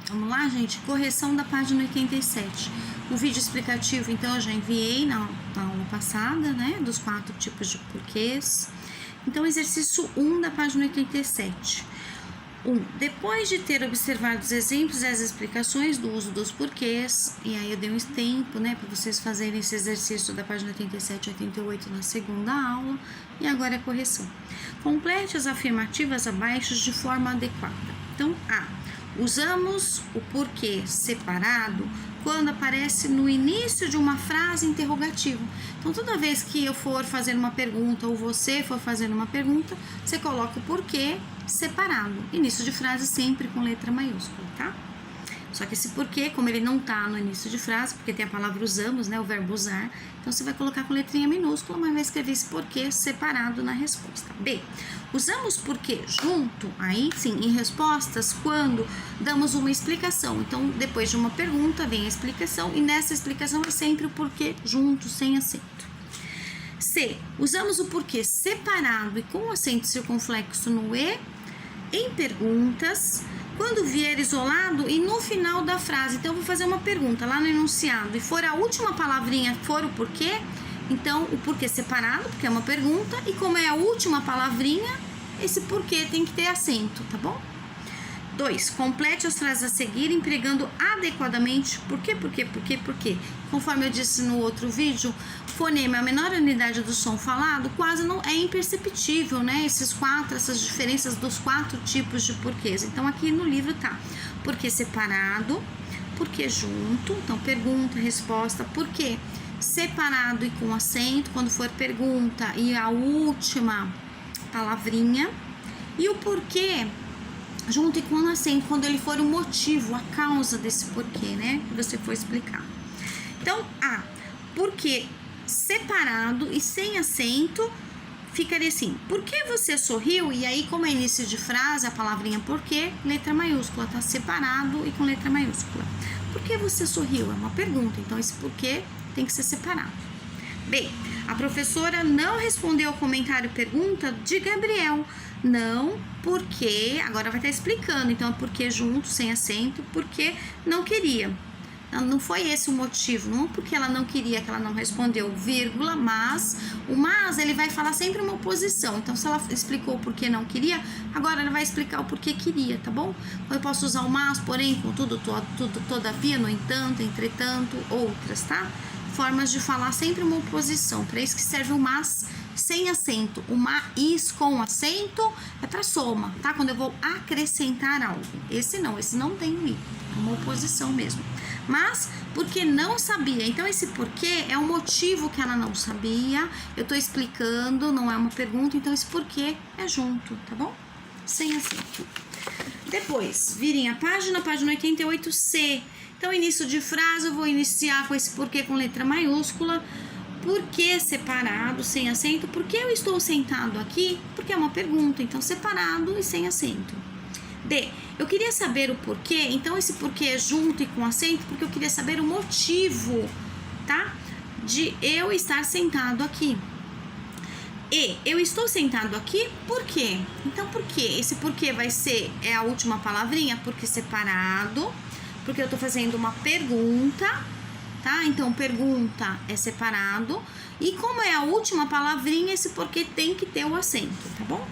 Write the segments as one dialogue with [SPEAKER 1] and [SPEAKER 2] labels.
[SPEAKER 1] Vamos lá, gente? Correção da página 87. O vídeo explicativo, então, eu já enviei na aula passada, né? Dos 4 tipos de porquês. Então, exercício 1 da página 87. 1. Depois de ter observado os exemplos e as explicações do uso dos porquês, e aí eu dei um tempo, né, para vocês fazerem esse exercício da página 87 e 88 na segunda aula, e agora é correção. Complete as afirmativas abaixo de forma adequada. Então, A. Usamos o porquê separado quando aparece no início de uma frase interrogativa. Então, toda vez que eu for fazer uma pergunta ou você for fazer uma pergunta, você coloca o porquê separado. Início de frase sempre com letra maiúscula, tá? Só que esse porquê, como ele não tá no início de frase, porque tem a palavra usamos, né, o verbo usar, então você vai colocar com letrinha minúscula, mas vai escrever esse porquê separado na resposta. B. Usamos porquê junto, aí sim, em respostas, quando damos uma explicação. Então, depois de uma pergunta, vem a explicação, e nessa explicação é sempre o porquê junto, sem acento. C. Usamos o porquê separado e com acento circunflexo no E, em perguntas, quando vier isolado e no final da frase. Então, eu vou fazer uma pergunta lá no enunciado e for a última palavrinha, for o porquê, então o porquê separado, porque é uma pergunta, e como é a última palavrinha, esse porquê tem que ter acento, tá bom? 2. Complete as frases a seguir empregando adequadamente porquê. Conforme eu disse no outro vídeo, fonema é a menor unidade do som falado, quase não é imperceptível, né? Essas diferenças dos 4 tipos de porquês. Então, aqui no livro tá porquê separado, porquê junto, então pergunta, resposta, porquê separado e com acento, quando for pergunta e a última palavrinha, e o porquê junto e com acento, quando ele for o motivo, a causa desse porquê, né? Que você for explicar. Então, A. Porquê separado e sem acento, ficaria assim: por que você sorriu? E aí, como é início de frase, a palavrinha porquê, letra maiúscula, tá? Separado e com letra maiúscula. Por que você sorriu? É uma pergunta, então esse porquê tem que ser separado. B. A professora não respondeu ao comentário pergunta de Gabriel. Não, porque, agora vai estar explicando, então, porque junto, sem acento, porque não queria. Não foi esse o motivo, não porque ela não queria, que ela não respondeu, vírgula, mas, o mas, ele vai falar sempre uma oposição. Então, se ela explicou o porquê não queria, agora ela vai explicar o porquê queria, tá bom? Eu posso usar o mas, porém, contudo, todavia, no entanto, entretanto, outras, tá? Formas de falar sempre uma oposição, para isso que serve o mas sem acento. O mas com acento é para soma, tá? Quando eu vou acrescentar algo. Esse não tem o i, é uma oposição mesmo. Mas, porque não sabia. Então, esse porquê é o motivo que ela não sabia. Eu tô explicando, não é uma pergunta, então esse porquê é junto, tá bom? Sem acento. Depois, virem a página 88C. Então, início de frase, eu vou iniciar com esse porquê com letra maiúscula. Porquê separado, sem acento? Por que eu estou sentado aqui? Porque é uma pergunta, então separado e sem acento. D. Eu queria saber o porquê, então esse porquê é junto e com acento, porque eu queria saber o motivo, tá? De eu estar sentado aqui. E. Eu estou sentado aqui, por quê? Então, por quê? Esse porquê vai ser, é a última palavrinha, porque separado, porque eu tô fazendo uma pergunta, tá? Então, pergunta é separado. E como é a última palavrinha, esse porquê tem que ter o acento, tá bom?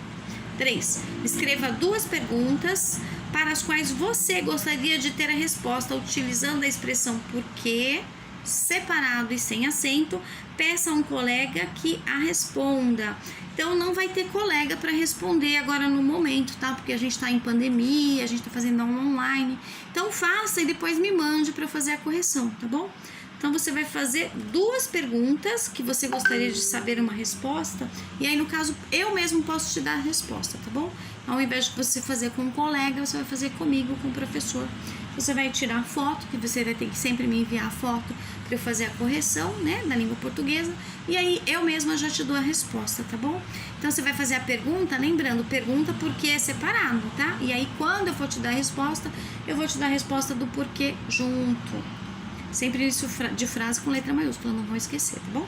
[SPEAKER 1] 3. Escreva 2 perguntas para as quais você gostaria de ter a resposta utilizando a expressão porquê, separado e sem acento. Peça a um colega que a responda. Então, não vai ter colega para responder agora no momento, tá? Porque a gente tá em pandemia, a gente tá fazendo aula online. Então, faça e depois me mande para eu fazer a correção, tá bom? Então, você vai fazer 2 perguntas que você gostaria de saber uma resposta. E aí, no caso, eu mesmo posso te dar a resposta, tá bom? Ao invés de você fazer com um colega, você vai fazer comigo, com o professor. Você vai tirar a foto, que você vai ter que sempre me enviar a foto para eu fazer a correção, né, da língua portuguesa. E aí, eu mesma já te dou a resposta, tá bom? Então, você vai fazer a pergunta, lembrando, pergunta porque é separado, tá? E aí, quando eu for te dar a resposta, eu vou te dar a resposta do porquê junto. Sempre início de frase com letra maiúscula, não vão esquecer, tá bom?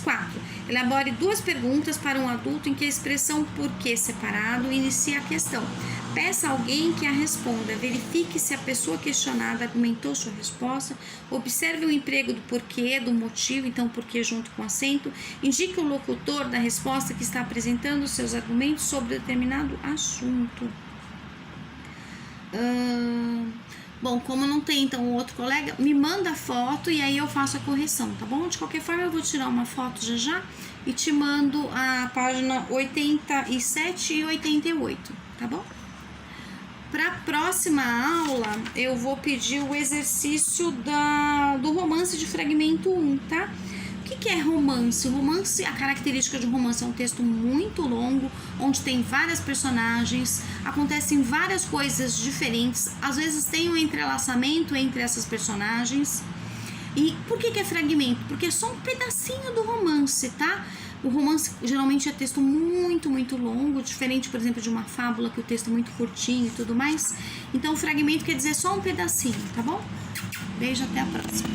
[SPEAKER 1] 4. Elabore 2 perguntas para um adulto em que a expressão porquê separado inicia a questão. Peça a alguém que a responda. Verifique se a pessoa questionada argumentou sua resposta. Observe o emprego do porquê, do motivo, então porquê junto com acento. Indique o locutor da resposta que está apresentando seus argumentos sobre determinado assunto. Bom, como não tem então outro colega, me manda a foto e aí eu faço a correção, tá bom? De qualquer forma eu vou tirar uma foto já e te mando a página 87 e 88, tá bom? Para a próxima aula eu vou pedir o exercício do romance de fragmento 1, tá? O que é romance? Romance, a característica de um romance é um texto muito longo, onde tem várias personagens, acontecem várias coisas diferentes, às vezes tem um entrelaçamento entre essas personagens. E por que é fragmento? Porque é só um pedacinho do romance, tá? O romance geralmente é texto muito, muito longo, diferente, por exemplo, de uma fábula, que o texto é muito curtinho e tudo mais. Então, o fragmento quer dizer só um pedacinho, tá bom? Beijo, até a próxima.